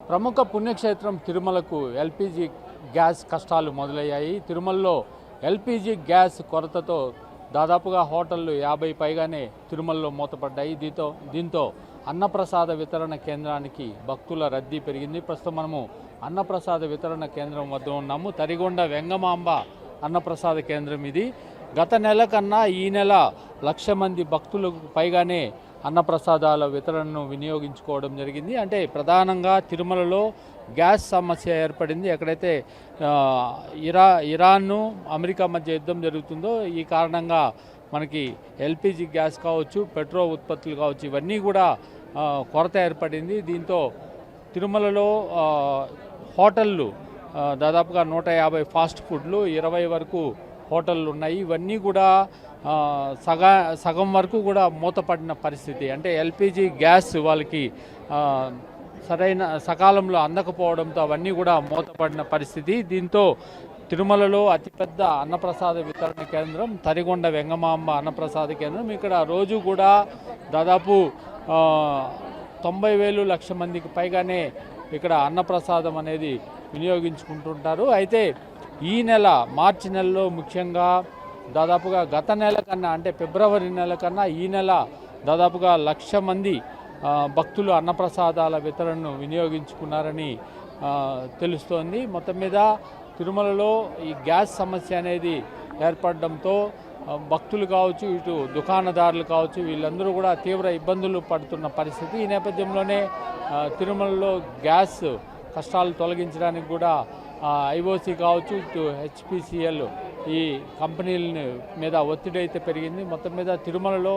ప్రముఖ పుణ్యక్షేత్రం తిరుమలకు ఎల్పీజీ గ్యాస్ కష్టాలు మొదలయ్యాయి. తిరుమలలో ఎల్పీజీ గ్యాస్ కొరతతో దాదాపుగా హోటళ్లు 50 పైగానే తిరుమలలో మూతపడ్డాయి. దీంతో అన్నప్రసాద వితరణ కేంద్రానికి భక్తుల రద్దీ పెరిగింది. ప్రస్తుతం మనము అన్నప్రసాద వితరణ కేంద్రం వద్ద ఉన్నాము. తరిగొండ వెంగమాంబ అన్నప్రసాద కేంద్రం ఇది. గత నెల కన్నా ఈ నెల 1,00,000 మంది భక్తులకు పైగానే అన్నప్రసాదాల వితరణను వినియోగించుకోవడం జరిగింది. అంటే ప్రధానంగా తిరుమలలో గ్యాస్ సమస్య ఏర్పడింది. ఎక్కడైతే ఇరాన్ను అమెరికా మధ్య యుద్ధం జరుగుతుందో ఈ కారణంగా మనకి ఎల్పీజీ గ్యాస్ కావచ్చు, పెట్రోల్ ఉత్పత్తులు కావచ్చు, ఇవన్నీ కూడా కొరత ఏర్పడింది. దీంతో తిరుమలలో హోటళ్ళు దాదాపుగా 150 ఫాస్ట్ ఫుడ్లు, 20 వరకు హోటళ్ళు ఉన్నాయి. ఇవన్నీ కూడా సగం వరకు కూడా మూతపడిన పరిస్థితి. అంటే ఎల్పీజీ గ్యాస్ వాళ్ళకి సరైన సకాలంలో అందకపోవడంతో అవన్నీ కూడా మూతపడిన పరిస్థితి. దీంతో తిరుమలలో అతిపెద్ద అన్నప్రసాద వితరణ కేంద్రం తరిగొండ వెంగమాంబ అన్నప్రసాద కేంద్రం. ఇక్కడ రోజు కూడా దాదాపు 90,000 1,00,000 మందికి పైగానే ఇక్కడ అన్నప్రసాదం అనేది వినియోగించుకుంటుంటారు. అయితే ఈ నెల మార్చి నెలలో ముఖ్యంగా దాదాపుగా గత నెల కన్నా, అంటే ఫిబ్రవరి నెల కన్నా ఈ నెల దాదాపుగా 1,00,000 మంది భక్తులు అన్నప్రసాదాల వితరణను వినియోగించుకున్నారని తెలుస్తోంది. మొత్తం మీద తిరుమలలో ఈ గ్యాస్ సమస్య అనేది ఏర్పడడంతో భక్తులు కావచ్చు, ఇటు దుకాణదారులు కావచ్చు, వీళ్ళందరూ కూడా తీవ్ర ఇబ్బందులు పడుతున్న పరిస్థితి. ఈ నేపథ్యంలోనే తిరుమలలో గ్యాస్ కష్టాలు తొలగించడానికి కూడా ఐఓసీ కావచ్చు, ఇటు హెచ్పిసిఎల్ ఈ కంపెనీల మీద ఒత్తిడి అయితే పెరిగింది. మొత్తం మీద తిరుమలలో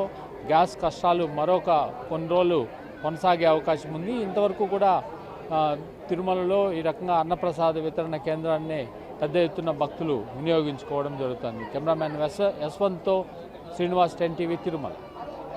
గ్యాస్ కష్టాలు మరొక కొన్ని రోజులు కొనసాగే అవకాశం ఉంది. ఇంతవరకు కూడా తిరుమలలో ఈ రకంగా అన్నప్రసాద వితరణ కేంద్రాన్ని పెద్ద ఎత్తున భక్తులు వినియోగించుకోవడం జరుగుతుంది. కెమెరామ్యాన్ యశ్వంత్తో శ్రీనివాస్, 10 టీవీ, తిరుమల.